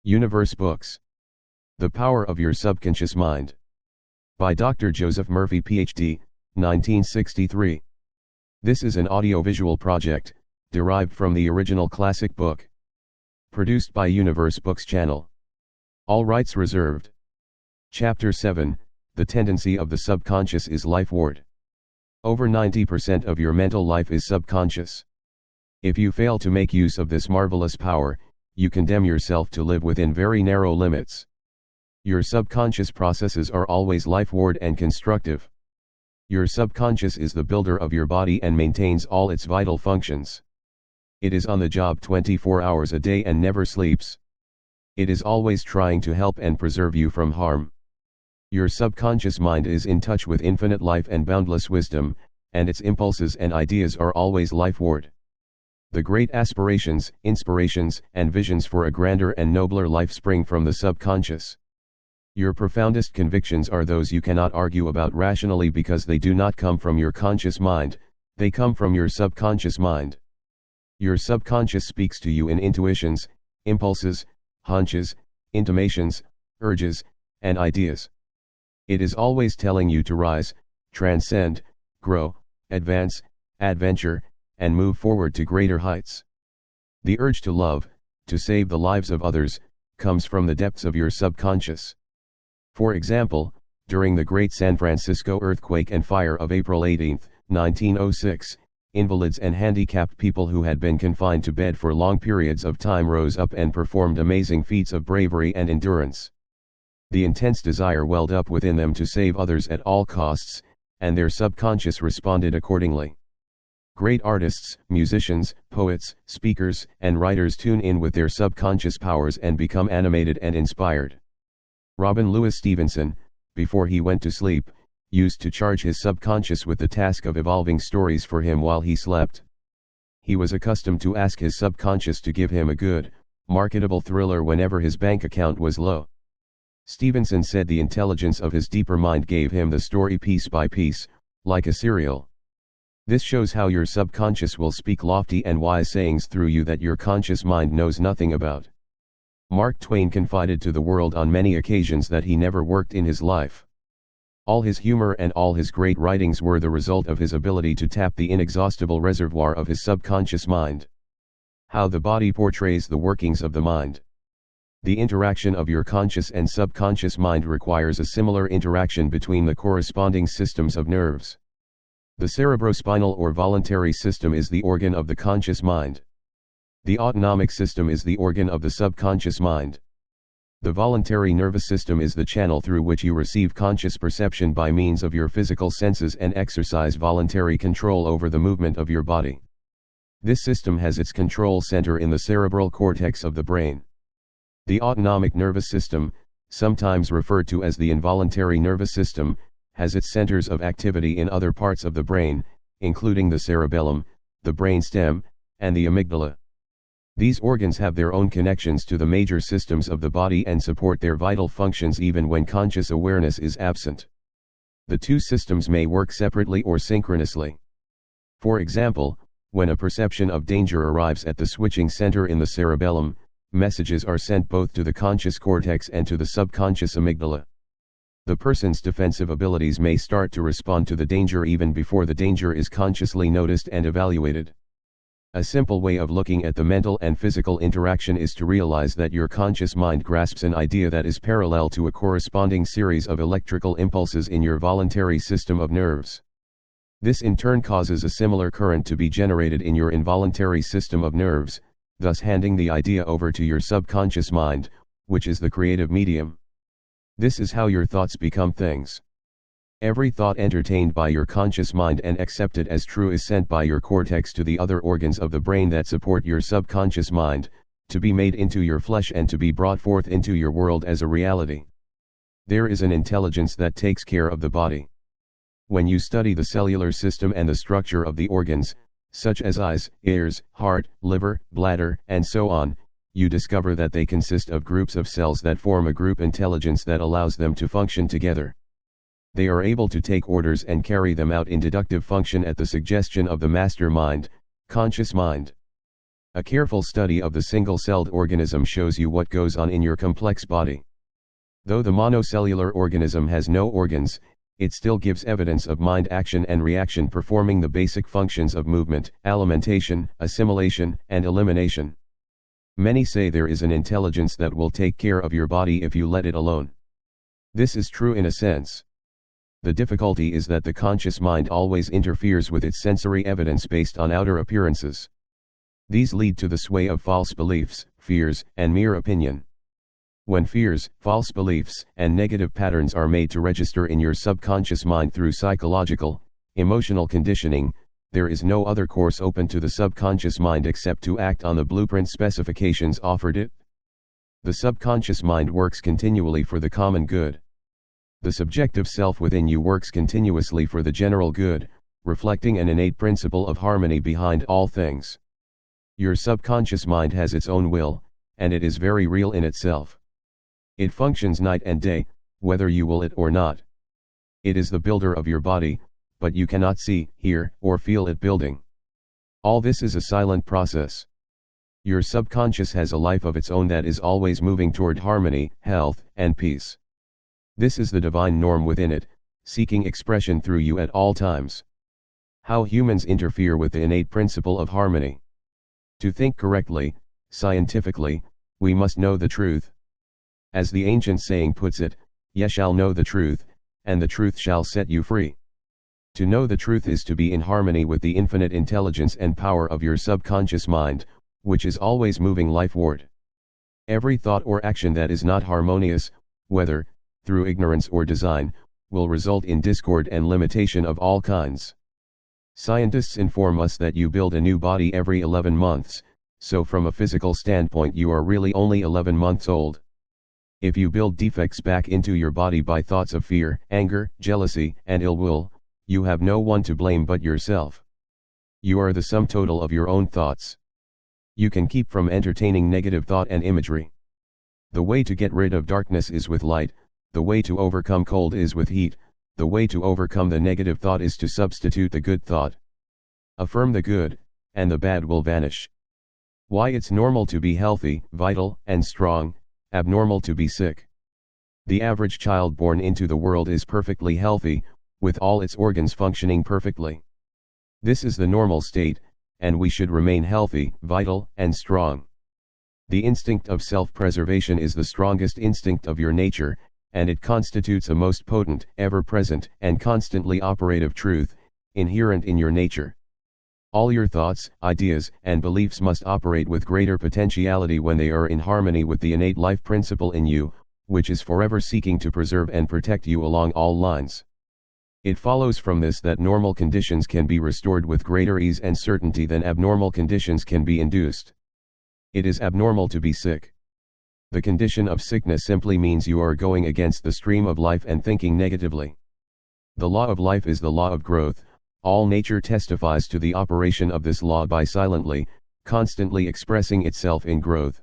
Universe Books. The Power of Your Subconscious Mind. By Dr. Joseph Murphy, Ph.D., 1963. This is an audiovisual project, derived from the original classic book. Produced by Universe Books Channel. All rights reserved. Chapter 7, The Tendency of the Subconscious is Lifeward. Over 90% of your mental life is subconscious. If you fail to make use of this marvelous power, you condemn yourself to live within very narrow limits. Your subconscious processes are always lifeward and constructive. Your subconscious is the builder of your body and maintains all its vital functions. It is on the job 24 hours a day and never sleeps. It is always trying to help and preserve you from harm. Your subconscious mind is in touch with infinite life and boundless wisdom, and its impulses and ideas are always lifeward. The great aspirations, inspirations, and visions for a grander and nobler life spring from the subconscious. Your profoundest convictions are those you cannot argue about rationally because they do not come from your conscious mind, they come from your subconscious mind. Your subconscious speaks to you in intuitions, impulses, hunches, intimations, urges, and ideas. It is always telling you to rise, transcend, grow, advance, adventure, and move forward to greater heights. The urge to love, to save the lives of others, comes from the depths of your subconscious. For example, during the Great San Francisco earthquake and fire of April 18, 1906, invalids and handicapped people who had been confined to bed for long periods of time rose up and performed amazing feats of bravery and endurance. The intense desire welled up within them to save others at all costs, and their subconscious responded accordingly. Great artists, musicians, poets, speakers, and writers tune in with their subconscious powers and become animated and inspired. Robin Louis Stevenson, before he went to sleep, used to charge his subconscious with the task of evolving stories for him while he slept. He was accustomed to ask his subconscious to give him a good, marketable thriller whenever his bank account was low. Stevenson said the intelligence of his deeper mind gave him the story piece by piece, like a cereal. This shows how your subconscious will speak lofty and wise sayings through you that your conscious mind knows nothing about. Mark Twain confided to the world on many occasions that he never worked in his life. All his humor and all his great writings were the result of his ability to tap the inexhaustible reservoir of his subconscious mind. How the body portrays the workings of the mind. The interaction of your conscious and subconscious mind requires a similar interaction between the corresponding systems of nerves. The cerebrospinal or voluntary system is the organ of the conscious mind. The autonomic system is the organ of the subconscious mind. The voluntary nervous system is the channel through which you receive conscious perception by means of your physical senses and exercise voluntary control over the movement of your body. This system has its control center in the cerebral cortex of the brain. The autonomic nervous system, sometimes referred to as the involuntary nervous system, has its centers of activity in other parts of the brain, including the cerebellum, the brainstem, and the amygdala. These organs have their own connections to the major systems of the body and support their vital functions even when conscious awareness is absent. The two systems may work separately or synchronously. For example, when a perception of danger arrives at the switching center in the cerebellum, messages are sent both to the conscious cortex and to the subconscious amygdala. The person's defensive abilities may start to respond to the danger even before the danger is consciously noticed and evaluated. A simple way of looking at the mental and physical interaction is to realize that your conscious mind grasps an idea that is parallel to a corresponding series of electrical impulses in your voluntary system of nerves. This in turn causes a similar current to be generated in your involuntary system of nerves, thus handing the idea over to your subconscious mind, which is the creative medium. This is how your thoughts become things. Every thought entertained by your conscious mind and accepted as true is sent by your cortex to the other organs of the brain that support your subconscious mind, to be made into your flesh and to be brought forth into your world as a reality. There is an intelligence that takes care of the body. When you study the cellular system and the structure of the organs, such as eyes, ears, heart, liver, bladder, and so on, you discover that they consist of groups of cells that form a group intelligence that allows them to function together. They are able to take orders and carry them out in deductive function at the suggestion of the master mind, conscious mind. A careful study of the single-celled organism shows you what goes on in your complex body. Though the monocellular organism has no organs, it still gives evidence of mind action and reaction performing the basic functions of movement, alimentation, assimilation, and elimination. Many say there is an intelligence that will take care of your body if you let it alone. This is true in a sense. The difficulty is that the conscious mind always interferes with its sensory evidence based on outer appearances. These lead to the sway of false beliefs, fears, and mere opinion. When fears, false beliefs, and negative patterns are made to register in your subconscious mind through psychological, emotional conditioning, there is no other course open to the subconscious mind except to act on the blueprint specifications offered it. The subconscious mind works continually for the common good. The subjective self within you works continuously for the general good, reflecting an innate principle of harmony behind all things. Your subconscious mind has its own will, and it is very real in itself. It functions night and day, whether you will it or not. It is the builder of your body, but you cannot see, hear, or feel it building. All this is a silent process. Your subconscious has a life of its own that is always moving toward harmony, health, and peace. This is the divine norm within it, seeking expression through you at all times. How humans interfere with the innate principle of harmony. To think correctly, scientifically, we must know the truth. As the ancient saying puts it, ye shall know the truth, and the truth shall set you free. To know the truth is to be in harmony with the infinite intelligence and power of your subconscious mind, which is always moving lifeward. Every thought or action that is not harmonious, whether through ignorance or design, will result in discord and limitation of all kinds. Scientists inform us that you build a new body every 11 months, so from a physical standpoint you are really only 11 months old. If you build defects back into your body by thoughts of fear, anger, jealousy, and ill will, you have no one to blame but yourself. You are the sum total of your own thoughts. You can keep from entertaining negative thought and imagery. The way to get rid of darkness is with light, the way to overcome cold is with heat, the way to overcome the negative thought is to substitute the good thought. Affirm the good, and the bad will vanish. Why it's normal to be healthy, vital, and strong, abnormal to be sick. The average child born into the world is perfectly healthy, with all its organs functioning perfectly. This is the normal state, and we should remain healthy, vital, and strong. The instinct of self-preservation is the strongest instinct of your nature, and it constitutes a most potent, ever-present, and constantly operative truth, inherent in your nature. All your thoughts, ideas, and beliefs must operate with greater potentiality when they are in harmony with the innate life principle in you, which is forever seeking to preserve and protect you along all lines. It follows from this that normal conditions can be restored with greater ease and certainty than abnormal conditions can be induced. It is abnormal to be sick. The condition of sickness simply means you are going against the stream of life and thinking negatively. The law of life is the law of growth. All nature testifies to the operation of this law by silently, constantly expressing itself in growth.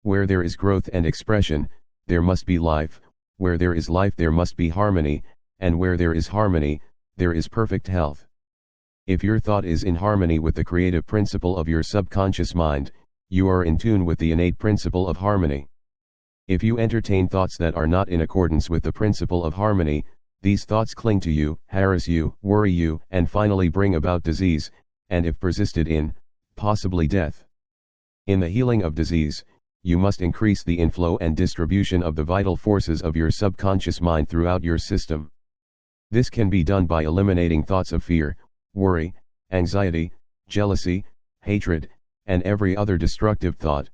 Where there is growth and expression, there must be life, where there is life there must be harmony, and where there is harmony, there is perfect health. If your thought is in harmony with the creative principle of your subconscious mind, you are in tune with the innate principle of harmony. If you entertain thoughts that are not in accordance with the principle of harmony, these thoughts cling to you, harass you, worry you, and finally bring about disease, and if persisted in, possibly death. In the healing of disease, you must increase the inflow and distribution of the vital forces of your subconscious mind throughout your system. This can be done by eliminating thoughts of fear, worry, anxiety, jealousy, hatred, and every other destructive thought.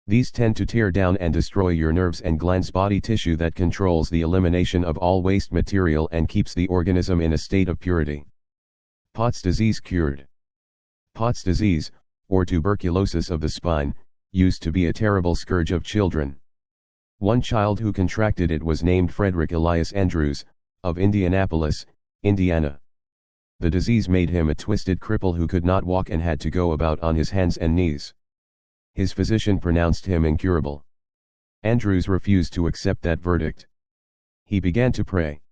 These tend to tear down and destroy your nerves and glands, body tissue that controls the elimination of all waste material and keeps the organism in a state of purity. Pott's disease cured. Pott's disease, or tuberculosis of the spine, used to be a terrible scourge of children. One child who contracted it was named Frederick Elias Andrews, of Indianapolis, Indiana. The disease made him a twisted cripple who could not walk and had to go about on his hands and knees. His physician pronounced him incurable. Andrews refused to accept that verdict. He began to pray.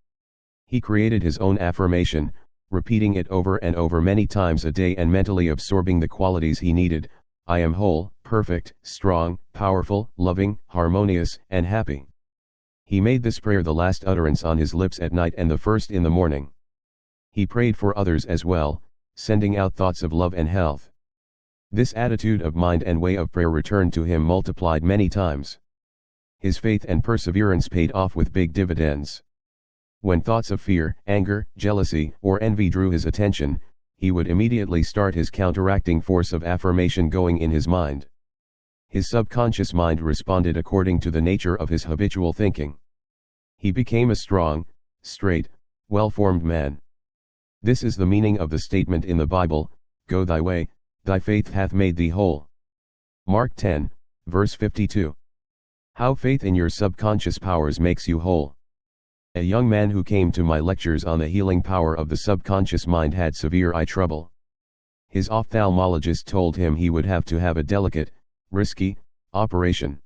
He created his own affirmation, repeating it over and over many times a day and mentally absorbing the qualities he needed. I am whole, perfect, strong, powerful, loving, harmonious, and happy. He made this prayer the last utterance on his lips at night and the first in the morning. He prayed for others as well, sending out thoughts of love and health. This attitude of mind and way of prayer returned to him multiplied many times. His faith and perseverance paid off with big dividends. When thoughts of fear, anger, jealousy, or envy drew his attention, he would immediately start his counteracting force of affirmation going in his mind. His subconscious mind responded according to the nature of his habitual thinking. He became a strong, straight, well-formed man. This is the meaning of the statement in the Bible, "Go thy way, thy faith hath made thee whole." Mark 10, verse 52. How faith in your subconscious powers makes you whole. A young man who came to my lectures on the healing power of the subconscious mind had severe eye trouble. His ophthalmologist told him he would have to have a delicate, risky, operation.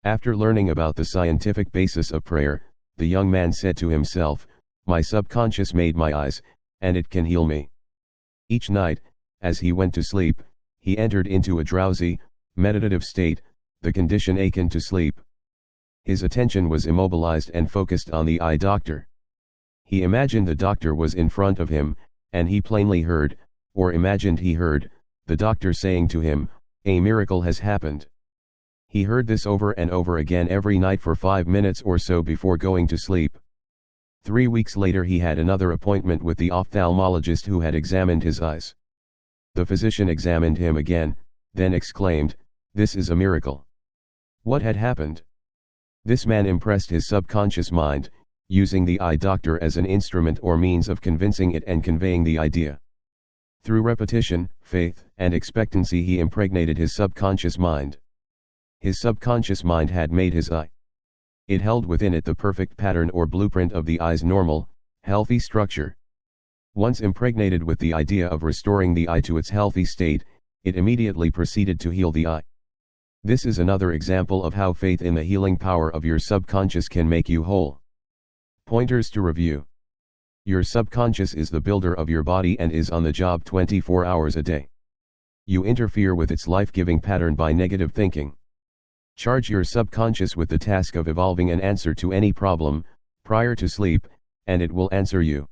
After learning about the scientific basis of prayer, the young man said to himself, "My subconscious made my eyes, and it can heal me." Each night, as he went to sleep, he entered into a drowsy, meditative state, the condition akin to sleep. His attention was immobilized and focused on the eye doctor. He imagined the doctor was in front of him, and he plainly heard, or imagined he heard, the doctor saying to him, "A miracle has happened." He heard this over and over again every night for 5 minutes or so before going to sleep. 3 weeks later he had another appointment with the ophthalmologist who had examined his eyes. The physician examined him again, then exclaimed, "This is a miracle." What had happened? This man impressed his subconscious mind, using the eye doctor as an instrument or means of convincing it and conveying the idea. Through repetition, faith, and expectancy he impregnated his subconscious mind. His subconscious mind had made his eye. It held within it the perfect pattern or blueprint of the eye's normal, healthy structure. Once impregnated with the idea of restoring the eye to its healthy state, it immediately proceeded to heal the eye. This is another example of how faith in the healing power of your subconscious can make you whole. Pointers to review. Your subconscious is the builder of your body and is on the job 24 hours a day. You interfere with its life-giving pattern by negative thinking. Charge your subconscious with the task of evolving an answer to any problem, prior to sleep, and it will answer you.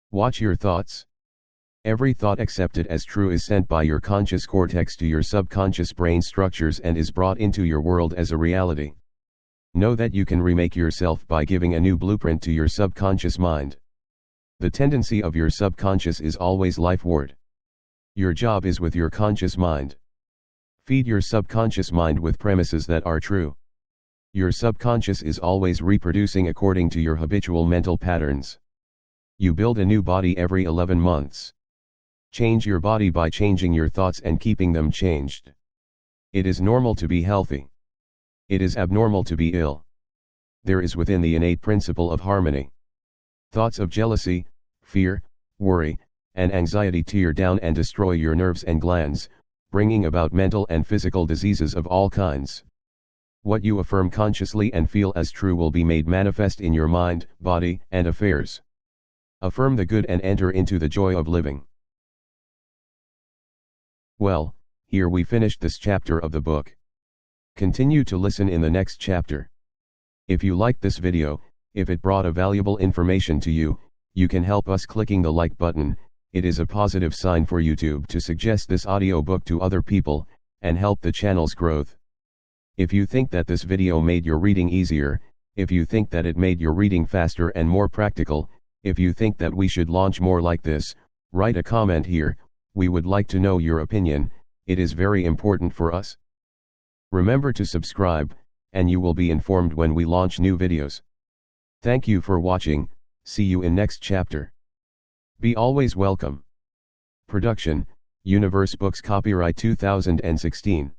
Watch your thoughts. Every thought accepted as true is sent by your conscious cortex to your subconscious brain structures and is brought into your world as a reality. Know that you can remake yourself by giving a new blueprint to your subconscious mind. The tendency of your subconscious is always lifeward. Your job is with your conscious mind. Feed your subconscious mind with premises that are true. Your subconscious is always reproducing according to your habitual mental patterns. You build a new body every 11 months. Change your body by changing your thoughts and keeping them changed. It is normal to be healthy. It is abnormal to be ill. There is within the innate principle of harmony. Thoughts of jealousy, fear, worry, and anxiety tear down and destroy your nerves and glands, bringing about mental and physical diseases of all kinds. What you affirm consciously and feel as true will be made manifest in your mind, body, and affairs. Affirm the good and enter into the joy of living. Well, here we finished this chapter of the book. Continue to listen in the next chapter. If you liked this video, if it brought a valuable information to you, you can help us clicking the like button. It is a positive sign for YouTube to suggest this audiobook to other people, and help the channel's growth. If you think that this video made your reading easier, if you think that it made your reading faster and more practical, if you think that we should launch more like this, write a comment here. We would like to know your opinion. It is very important for us. Remember to subscribe, and you will be informed when we launch new videos. Thank you for watching. See you in next chapter. Be always welcome. Production, Universe Books, copyright 2016.